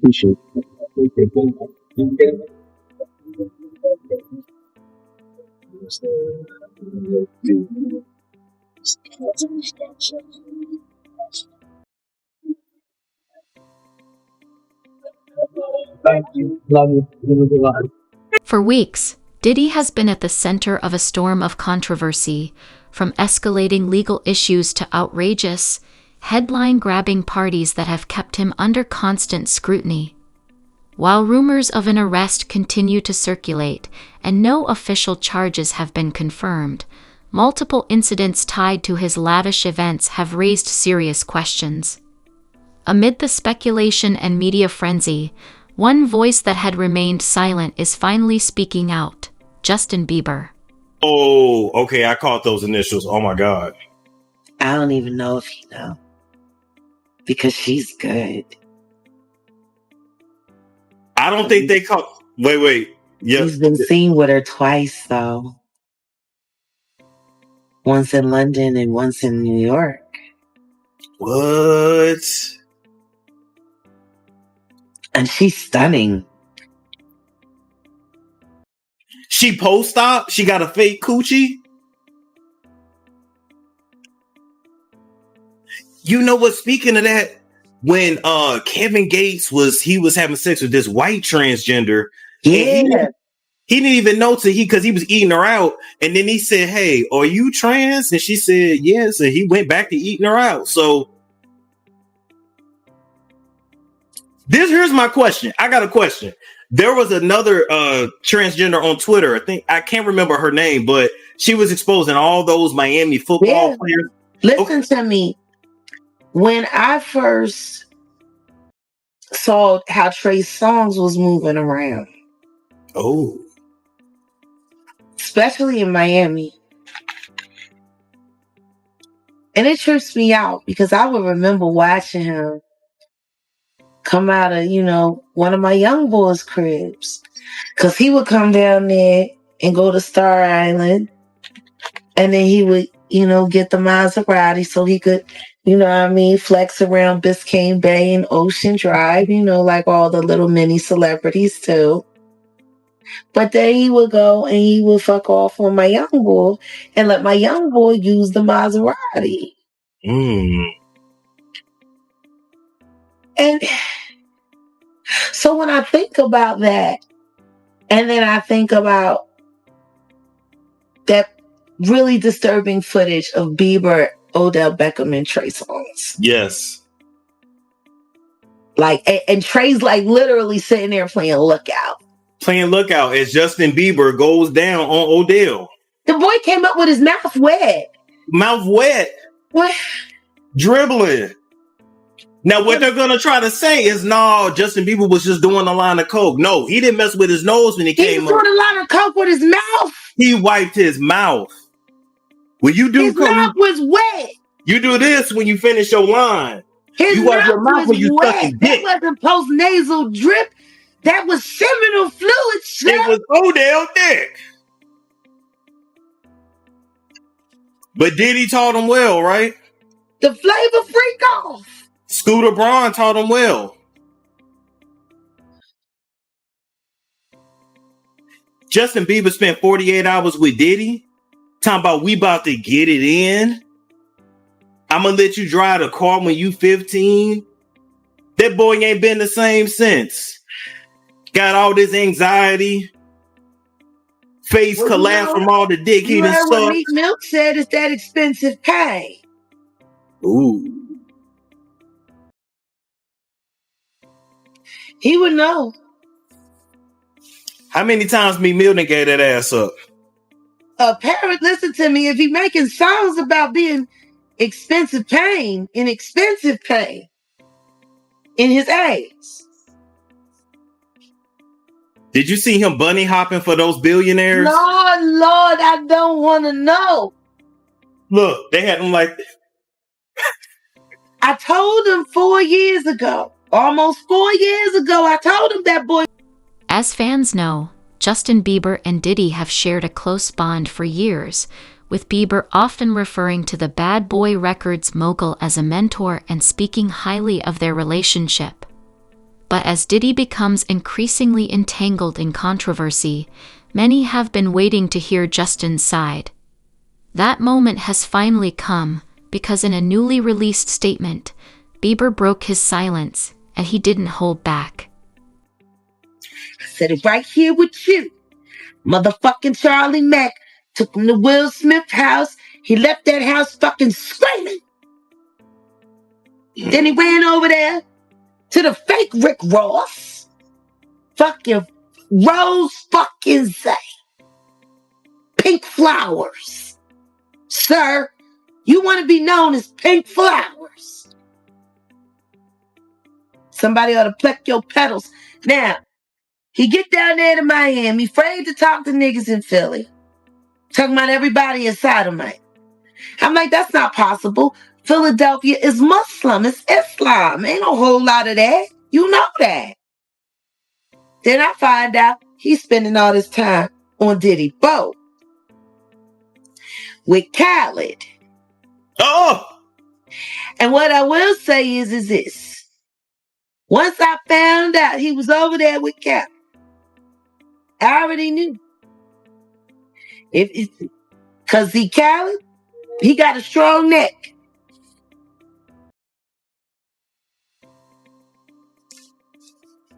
We should. Thank you. Love you. Love you a lot. For weeks, Diddy has been at the center of a storm of controversy, from escalating legal issues to outrageous, headline-grabbing parties that have kept him under constant scrutiny. While rumors of an arrest continue to circulate and no official charges have been confirmed, multiple incidents tied to his lavish events have raised serious questions. Amid the speculation and media frenzy, one voice that had remained silent is finally speaking out: Justin Bieber. Oh, okay. I caught those initials. Oh my God. I don't even know if you know. Because she's good. I don't think they caught. Wait. Yeah. He's been seen with her twice, though. Once in London and once in New York. What? And she's stunning. She post-op? She got a fake coochie? You know what? Speaking of that, when Kevin Gates was having sex with this white transgender, Yeah. he didn't even know because he was eating her out, and then he said, "Hey, are you trans?" And she said, "Yes," and he went back to eating her out. So here's my question. I got a question. There was another transgender on Twitter. I can't remember her name, but she was exposing all those Miami football players. Listen to me. When I first saw how Trey Songz was moving around, especially in Miami, and it trips me out because I would remember watching him come out of, one of my young boys' cribs. Because he would come down there and go to Star Island. And then he would, get the Maserati so he could, flex around Biscayne Bay and Ocean Drive, like all the little mini celebrities too. But then he would go and he would fuck off on my young boy and let my young boy use the Maserati. And so when I think about that, and then I think about that really disturbing footage of Bieber, Odell Beckham, and Trey Songz. Yes. And Trey's literally sitting there playing Lookout. Playing Lookout as Justin Bieber goes down on Odell. The boy came up with his mouth wet. Mouth wet. What? Dribbling. Now, what they're going to try to say is, no, Justin Bieber was just doing a line of coke. No, he didn't mess with his nose when he came up. He was doing a line of coke with his mouth. He wiped his mouth. When you do his coke, mouth was wet. You do this when you finish your line. You wipe your mouth when you sucking dick. That wasn't post-nasal drip. That was seminal fluid, shit. It was Odell dick. But Diddy taught him well, right? The flavor freak off. Scooter Braun taught him well. Justin Bieber spent 48 hours with Diddy, talking about we about to get it in. I'm going to let you drive the car when you 15. That boy ain't been the same since. Got all this anxiety. Face collapsed from all the dick he done sucked. What Meek Mill said is that expensive pay. Ooh. He would know. How many times Meek Mill gave that ass up? A parent, listen to me. If he making songs about being expensive pain in his age. Did you see him bunny hopping for those billionaires? Lord, I don't want to know. Look, they had him like this. I told him 4 years ago. Almost 4 years ago, I told him that boy. As fans know, Justin Bieber and Diddy have shared a close bond for years, with Bieber often referring to the Bad Boy Records mogul as a mentor and speaking highly of their relationship. But as Diddy becomes increasingly entangled in controversy, many have been waiting to hear Justin's side. That moment has finally come, because in a newly released statement, Bieber broke his silence, and he didn't hold back. I said it right here with you. Motherfucking Charlie Mack took him to Will Smith's house. He left that house fucking screaming. Then he ran over there to the fake Rick Ross. Fucking Rose fucking Zay. Pink Flowers. Sir, you want to be known as Pink Flowers. Somebody ought to pluck your petals. Now, he get down there to Miami, afraid to talk to niggas in Philly. Talking about everybody is sodomite. I'm like, that's not possible. Philadelphia is Muslim. It's Islam. Ain't no whole lot of that. You know that. Then I find out he's spending all this time on Diddy Boat with Khaled. Oh! And what I will say is this. Once I found out he was over there with Khaled, I already knew. Because Khaled, he got a strong neck.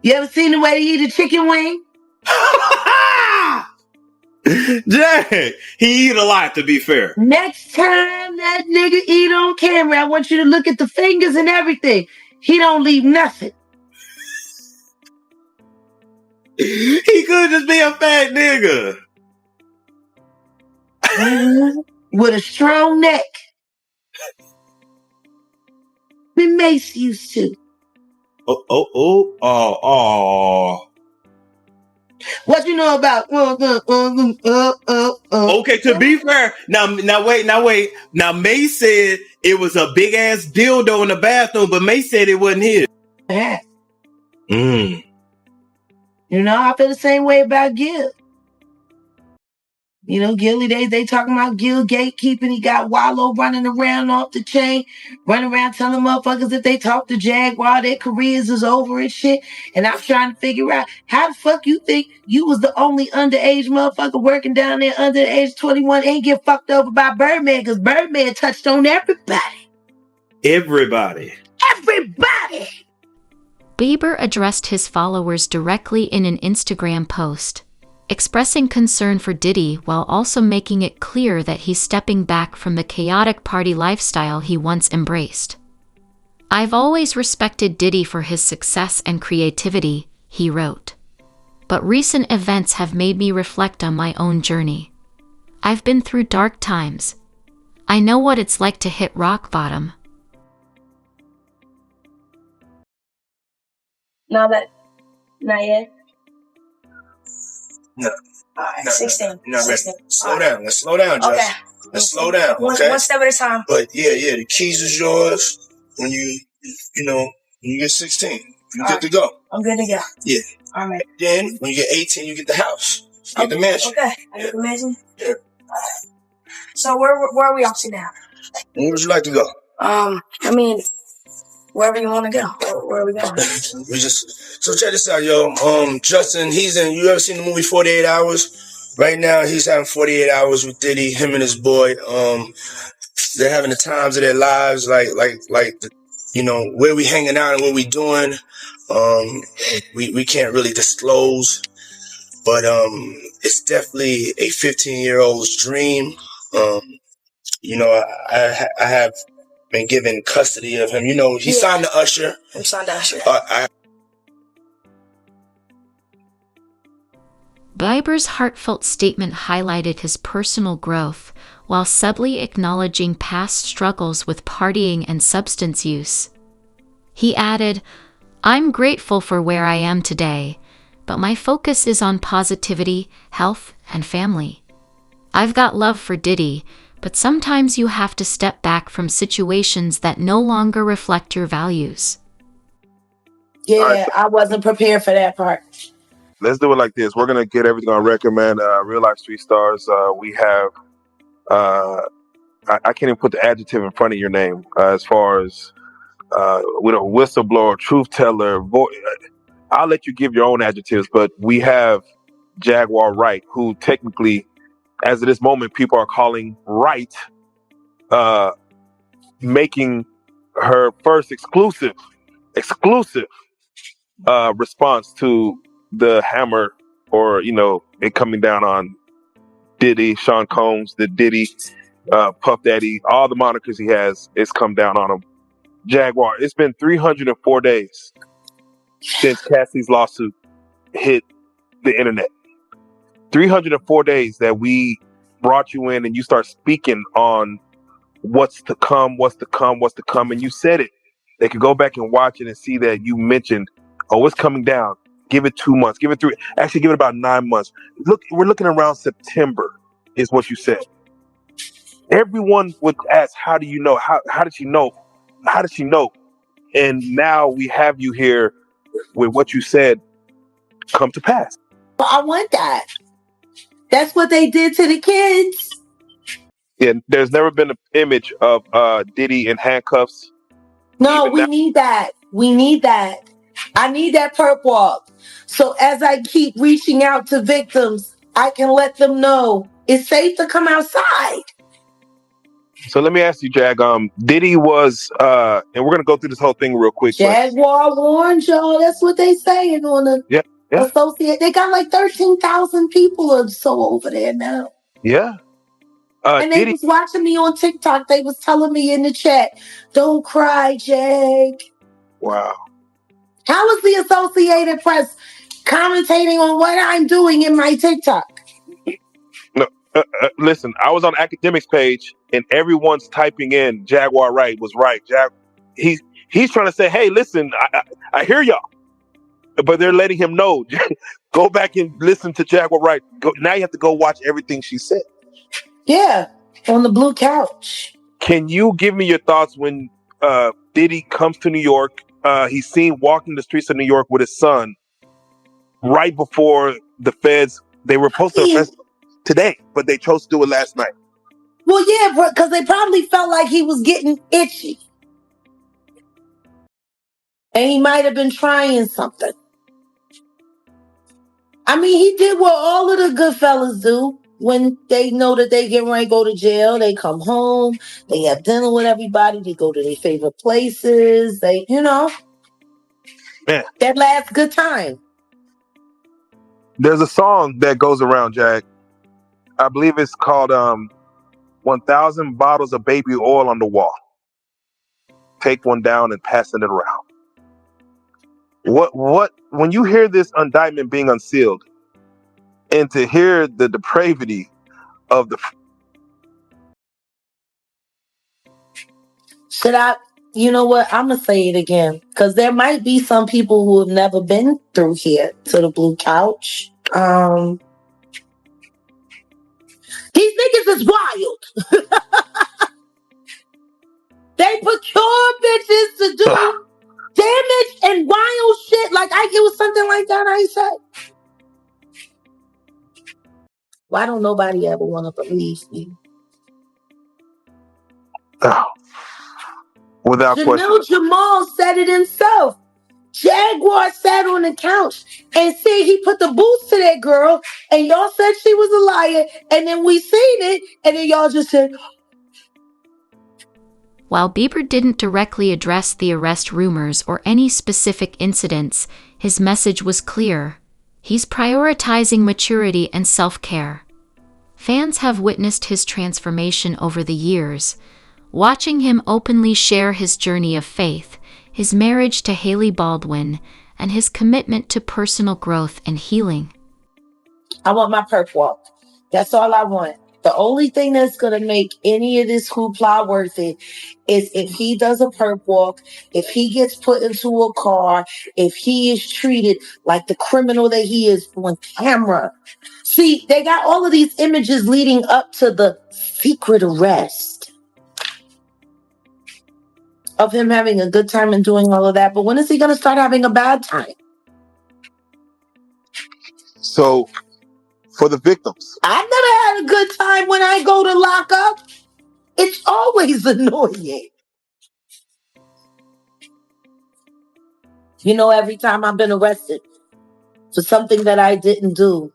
You ever seen the way he eat a chicken wing? Dang, he eat a lot, to be fair. Next time that nigga eat on camera, I want you to look at the fingers and everything. He don't leave nothing. He could just be a fat nigga. With a strong neck. Been Mace used to. Oh. What you know about? Okay, to be fair, now wait. Now Mace said it was a big ass dildo in the bathroom, but Mace said it wasn't his. Yeah. You know, I feel the same way about Gil. You know, Gilly, they talking about Gil gatekeeping. He got Wallow running around off the chain, running around telling motherfuckers if they talk to Jaguar, their careers is over and shit. And I'm trying to figure out how the fuck you think you was the only underage motherfucker working down there under the age 21 ain't get fucked over by Birdman, because Birdman touched on everybody. Everybody. Bieber addressed his followers directly in an Instagram post, expressing concern for Diddy while also making it clear that he's stepping back from the chaotic party lifestyle he once embraced. "I've always respected Diddy for his success and creativity," he wrote. "But recent events have made me reflect on my own journey. I've been through dark times. I know what it's like to hit rock bottom." Not yet. No. All right, 16. No, 16. Slow down. Let's slow down, Josh. Okay. Let's slow down. Okay. One step at a time. But yeah, the keys is yours when you get 16. You good to go. I'm good to go. Yeah. All right. Then when you get 18, you get the house. You get the mansion. Okay. I get the mansion. Yeah. All right. So where are we off to now? Where would you like to go? I mean, wherever you want to go. Where are we going? So check this out, yo. Justin, you ever seen the movie 48 Hours? Right now, he's having 48 hours with Diddy, him and his boy. They're having the times of their lives, like where we hanging out and what we doing. We can't really disclose, but it's definitely a 15-year-old's dream. I have been given custody of him. He signed to Usher. I'm signed to Usher. Bieber's heartfelt statement highlighted his personal growth, while subtly acknowledging past struggles with partying and substance use. He added, "I'm grateful for where I am today, but my focus is on positivity, health, and family. I've got love for Diddy, but sometimes you have to step back from situations that no longer reflect your values." Yeah, right. I wasn't prepared for that part. Let's do it like this. We're going to get everything on record, man. Real Life Street Stars. We have, I can't even put the adjective in front of your name as far as, whistleblower, truth teller, I'll let you give your own adjectives, but we have Jaguar Wright, who technically, as of this moment, people are calling Wright, making her first exclusive response to the hammer, or it coming down on Diddy, Sean Combs, the Diddy, Puff Daddy, all the monikers he has, it's come down on him. Jaguar, it's been 304 days since Cassie's lawsuit hit the internet. 304 days that we brought you in and you start speaking on what's to come, and you said it. They could go back and watch it and see that you mentioned, oh, it's coming down. Give it 2 months. Give it 3. Actually, give it about 9 months. Look, we're looking around September, is what you said. Everyone would ask, how do you know? How did she know? How did she know? And now we have you here with what you said come to pass. I want that. That's what they did to the kids. Yeah, there's never been an image of Diddy in handcuffs. No, we need that. We need that. I need that perp walk. So as I keep reaching out to victims, I can let them know it's safe to come outside. So let me ask you, Jag. Diddy was, and we're gonna go through this whole thing real quick. Jaguar warned y'all. That's what they saying on the associate. They got like 13,000 people or so over there now. Yeah. And they was watching me on TikTok. They was telling me in the chat, "Don't cry, Jag." Wow. How is the Associated Press commentating on what I'm doing in my TikTok? No, listen, I was on academics page and everyone's typing in Jaguar Wright was right. He's trying to say, hey, listen, I hear y'all, but they're letting him know. Go back and listen to Jaguar Wright. Now you have to go watch everything she said. Yeah, on the blue couch. Can you give me your thoughts when Diddy comes to New York? He's seen walking the streets of New York with his son right before the feds. They were supposed to arrest him today, but they chose to do it last night. Well, yeah, because they probably felt like he was getting itchy. And he might have been trying something. I mean, he did what all of the good fellas do. When they know that they get ready to go to jail, they come home, they have dinner with everybody, they go to their favorite places, Man, that last good time. There's a song that goes around, Jag. I believe it's called 1,000 bottles of baby oil on the wall. Take one down and passing it around. What when you hear this indictment being unsealed and to hear the depravity of the Should I, you know what? I'm going to say it again. Because there might be some people who have never been through here to the blue couch. These niggas is wild. They procure bitches to do damage and wild shit. Like, it was something like that I said. Why don't nobody ever want to believe me? Without question. Jamal said it himself. Jaguar sat on the couch and said he put the boots to that girl, and y'all said she was a liar, and then we seen it, and then y'all just said. While Bieber didn't directly address the arrest rumors or any specific incidents, his message was clear. He's prioritizing maturity and self-care. Fans have witnessed his transformation over the years, watching him openly share his journey of faith, his marriage to Hailey Baldwin, and his commitment to personal growth and healing. I want my perp walk. That's all I want. The only thing that's going to make any of this hoopla worth it is if he does a perp walk, if he gets put into a car, if he is treated like the criminal that he is on camera. See, they got all of these images leading up to the secret arrest of him having a good time and doing all of that. But when is he going to start having a bad time? So, for the victims. I've never had a good time when I go to lock up. It's always annoying. You know, every time I've been arrested for something that I didn't do,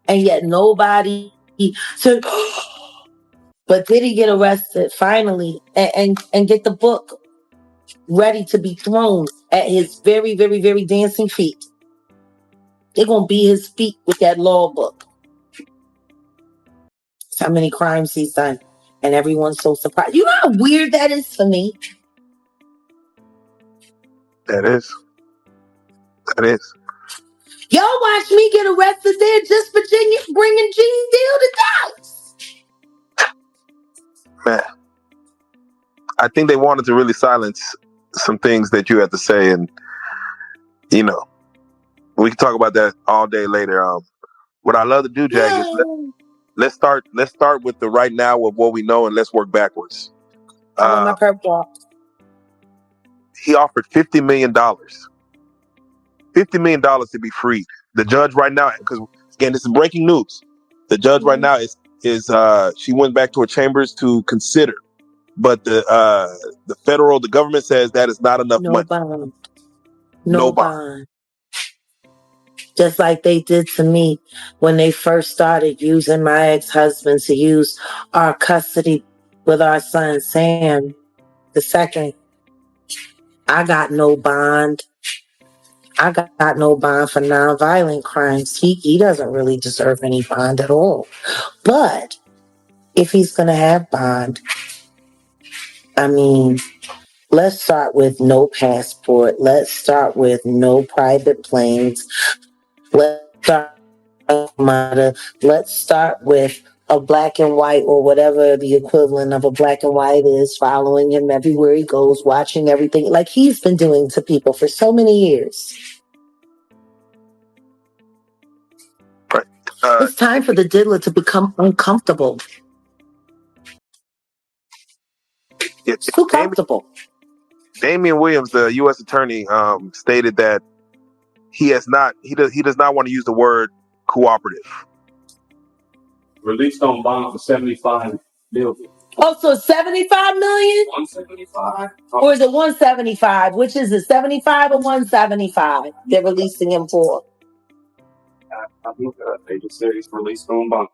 and yet nobody said, but did he get arrested finally and get the book ready to be thrown at his very, very, very dancing feet? They're going to be his feet with that law book. That's how many crimes he's done. And everyone's so surprised. You know how weird that is for me? That is. Y'all watch me get arrested there just for bringing Gene Deal to Dallas. Man, I think they wanted to really silence some things that you had to say, and you know, we can talk about that all day later. What I love to do, Jag, is let's start with the right now of what we know, and let's work backwards. I want my perp walk. He offered $50 million. $50 million to be freed. The judge right now, because again, this is breaking news. The judge right now is she went back to her chambers to consider, but the government says that is not enough money. Bond. No bond. Just like they did to me when they first started using my ex-husband to use our custody with our son Sam the second. I got no bond. I got no bond for nonviolent crimes. He doesn't really deserve any bond at all. But if he's going to have bond, I mean, let's start with no passport. Let's start with no private planes. Let's start with a black and white, or whatever the equivalent of a black and white is, following him everywhere he goes, watching everything like he's been doing to people for so many years. Right. It's time for the diddler to become uncomfortable. It's too comfortable. Damian Williams, the U.S. attorney, stated that he does not want to use the word cooperative. Released on bond for $75 million. Oh, so $75 million? 175. Or is it 175? Which is it, 75 or 175? They're releasing him for. They just said he's released on bond.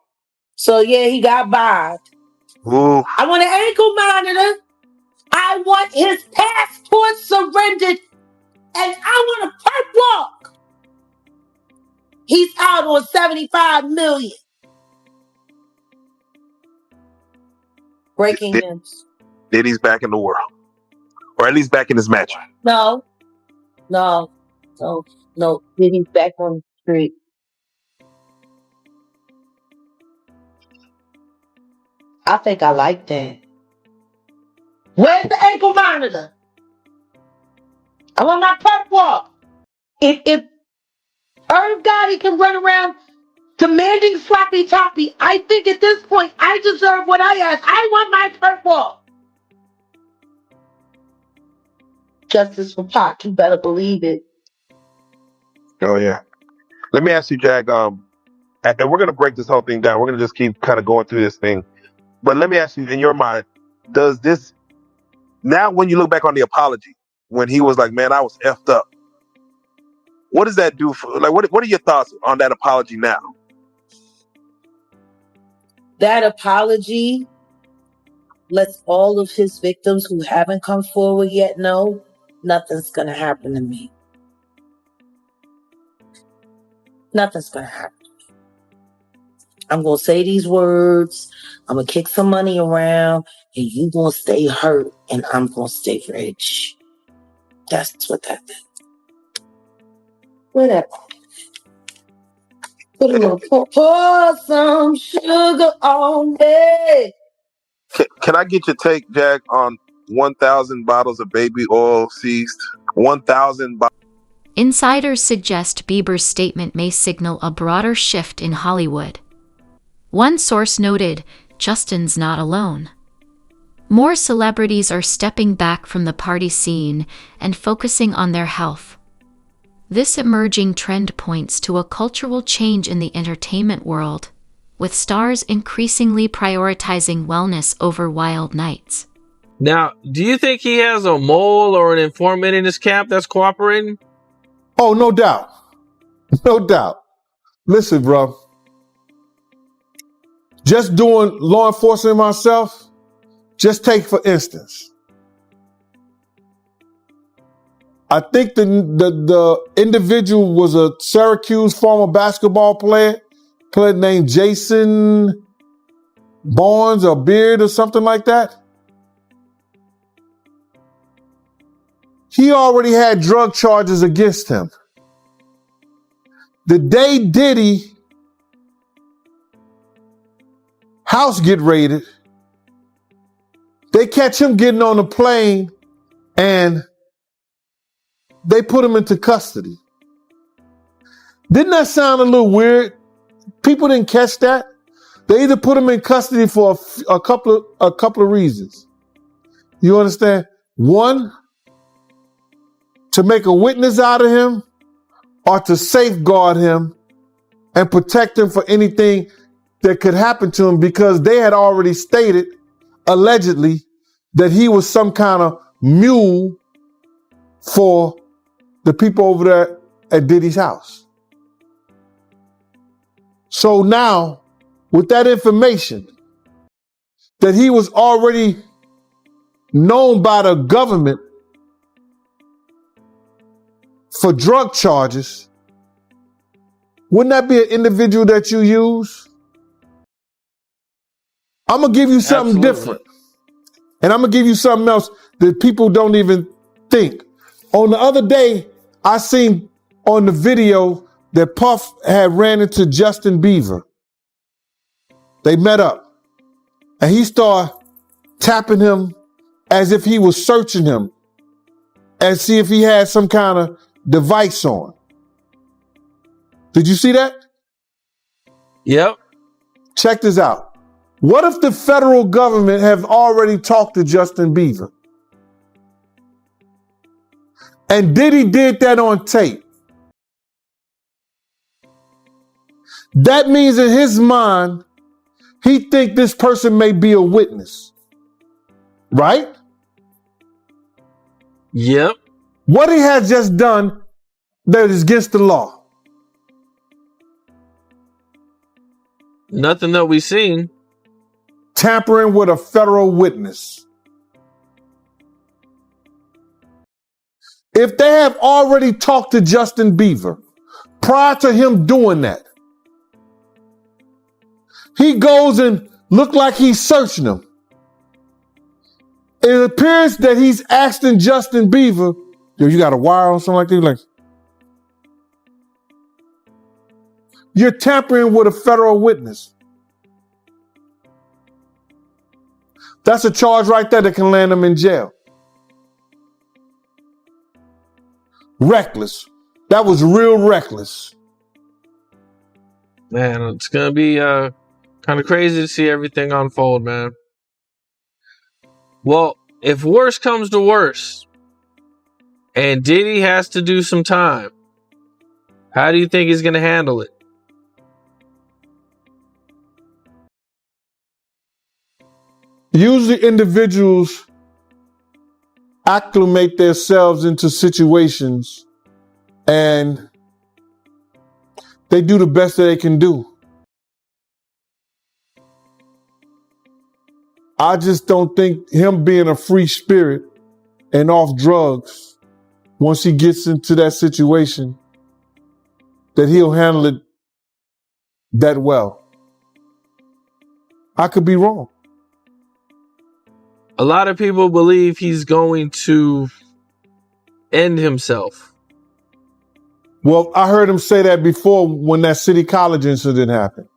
So yeah, he got bond. Ooh. I want an ankle monitor. I want his passport surrendered, and I want a perp walk. He's out on $75 million. Breaking news. Diddy's back in the world, or at least back in his match. No. Diddy's back on the street. I think I like that. Where's the ankle monitor? I want my perp walk. If Irv Gotti can run around demanding sloppy toppy, I think at this point I deserve what I ask. I want my perp walk. Justice for Pac, you better believe it. Oh yeah. Let me ask you, Jag. And we're gonna break this whole thing down. We're gonna just keep kind of going through this thing. But let me ask you, in your mind, does this now, when you look back on the apology, when he was like, "Man, I was effed up," what does that do for? Like, what are your thoughts on that apology now? That apology lets all of his victims who haven't come forward yet know nothing's gonna happen to me. Nothing's gonna happen. I'm gonna say these words, I'm gonna kick some money around, and you gonna stay hurt, and I'm gonna stay rich. That's what that is. Whatever. Pour some sugar on me. Can I get your take, Jag, on 1,000 bottles of baby oil seized? 1,000 bottles. Insiders suggest Bieber's statement may signal a broader shift in Hollywood. One source noted, Justin's not alone. More celebrities are stepping back from the party scene and focusing on their health. This emerging trend points to a cultural change in the entertainment world, with stars increasingly prioritizing wellness over wild nights. Now, do you think he has a mole or an informant in his camp that's cooperating? Oh, no doubt. No doubt. Listen, bro. Just doing law enforcement myself, just take for instance. I think the individual was a Syracuse former basketball player named Jason Barnes or Beard or something like that. He already had drug charges against him. The day Diddy house get raided, they catch him getting on a plane and they put him into custody. Didn't that sound a little weird? People didn't catch that. They either put him in custody for a couple of reasons. You understand? One, to make a witness out of him, or to safeguard him and protect him for anything that could happen to him, because they had already stated, allegedly, that he was some kind of mule for the people over there at Diddy's house. So now, with that information, that he was already known by the government for drug charges, wouldn't that be an individual that you use? I'm going to give you something different. And I'm going to give you something else that people don't even think. On the other day, I seen on the video that Puff had ran into Justin Bieber. They met up and he started tapping him as if he was searching him and see if he had some kind of device on. Did you see that? Yep. Check this out. What if the federal government have already talked to Justin Bieber? And Diddy did that on tape. That means in his mind, he think this person may be a witness. Right? Yep. What he has just done that is against the law? Nothing that we've seen. Tampering with a federal witness. If they have already talked to Justin Bieber prior to him doing that, he goes and look like he's searching him. It appears that he's asking Justin Bieber, yo, you got a wire or something like that? Like, you're tampering with a federal witness. That's a charge right there that can land him in jail. Reckless. That was real reckless. Man, it's going to be kind of crazy to see everything unfold, man. Well, if worse comes to worse and Diddy has to do some time, how do you think he's going to handle it? Usually individuals acclimate themselves into situations and they do the best that they can do. I just don't think him being a free spirit and off drugs, once he gets into that situation, that he'll handle it that well. I could be wrong. A lot of people believe he's going to end himself. Well, I heard him say that before when that City College incident happened.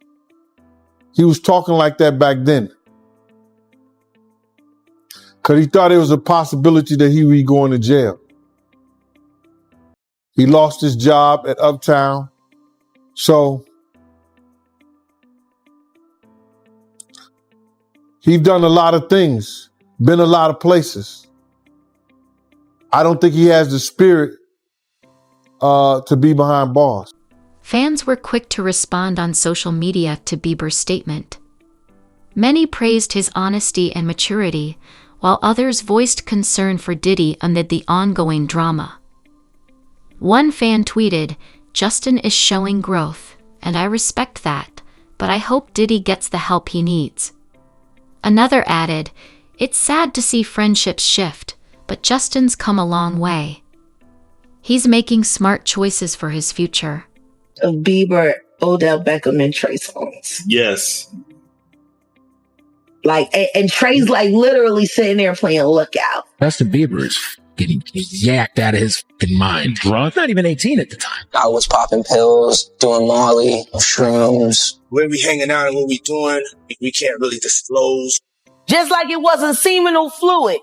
He was talking like that back then. Because he thought it was a possibility that he would be going to jail. He lost his job at Uptown. So he's done a lot of things, been a lot of places. I don't think he has the spirit to be behind bars. Fans were quick to respond on social media to Bieber's statement. Many praised his honesty and maturity, while others voiced concern for Diddy amid the ongoing drama. One fan tweeted, "Justin is showing growth, and I respect that, but I hope Diddy gets the help he needs." Another added, "It's sad to see friendships shift, but Justin's come a long way. He's making smart choices for his future." Of Bieber, Odell Beckham, and Trey Songz. Yes. Like, and Trey's like literally sitting there playing Lookout. Justin Bieber is getting yacked out of his fucking mind. Drunk? Not even 18 at the time. I was popping pills, doing Molly, shrooms. Where we hanging out and what we doing, we can't really disclose. Just like it wasn't seminal fluid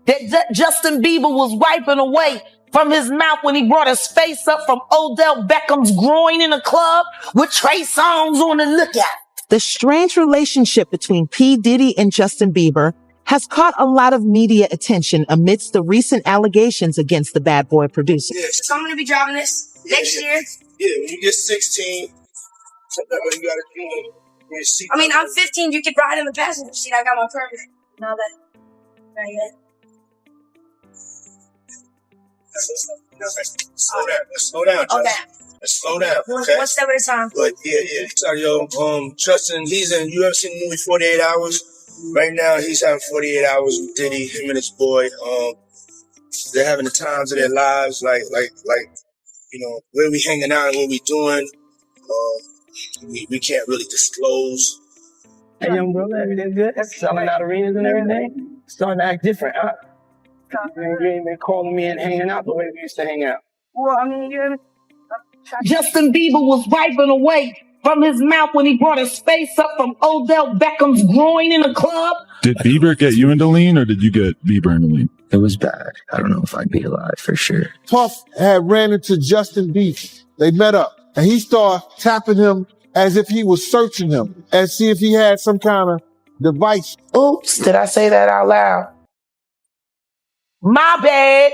that Justin Bieber was wiping away from his mouth when he brought his face up from Odell Beckham's groin in a club with Trey Songz on the lookout. The strange relationship between P. Diddy and Justin Bieber has caught a lot of media attention amidst the recent allegations against the bad boy producer. Yeah. So I'm going to be driving this next year. Yeah, when you get 16, what you gotta do. I mean, I'm 15. You could ride in the passenger seat. I got my permit. Not yet. Slow down, Justin. Okay. Let's slow down, okay? One step at a time. But yeah. So, Justin, you ever seen the movie 48 Hours? Right now, he's having 48 hours with Diddy, him and his boy. They're having the times of their lives, like, where we hanging out and what we doing. We can't really disclose. Hey, young brother, everything good? Selling out arenas and everything? Starting to act different, huh? You ain't been calling me and hanging out the way we used to hang out. Well, I mean, Justin Bieber was wiping away from his mouth when he brought his face up from Odell Beckham's groin in a club. Did Bieber get you into lean, or did you get Bieber into lean? It was bad. I don't know if I'd be alive for sure. Puff had ran into Justin Bieber. They met up, and he started tapping him as if he was searching him and see if he had some kind of device. Oops, did I say that out loud? My bad.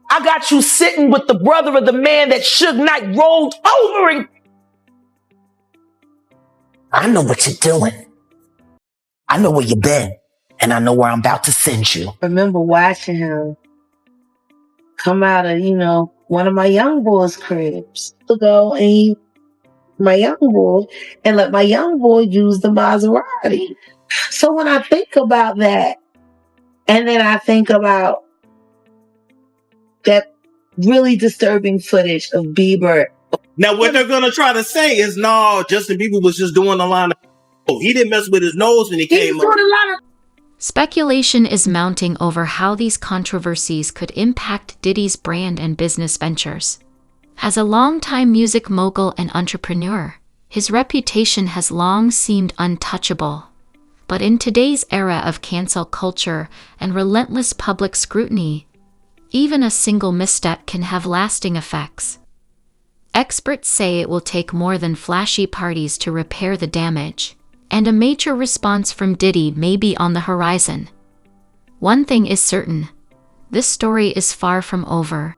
I got you sitting with the brother of the man that Suge Knight rolled over and... I know what you're doing. I know where you've been, and I know where I'm about to send you. I remember watching him come out of, one of my young boys' cribs to go and my young boy and let my young boy use the Maserati. So when I think about that, and then I think about that really disturbing footage of Bieber. Now, what they're going to try to say is, no, Justin Bieber was just doing a line of... He didn't mess with his nose when he came up. Speculation is mounting over how these controversies could impact Diddy's brand and business ventures. As a longtime music mogul and entrepreneur, his reputation has long seemed untouchable. But in today's era of cancel culture and relentless public scrutiny, even a single misstep can have lasting effects. Experts say it will take more than flashy parties to repair the damage, and a major response from Diddy may be on the horizon. One thing is certain: this story is far from over.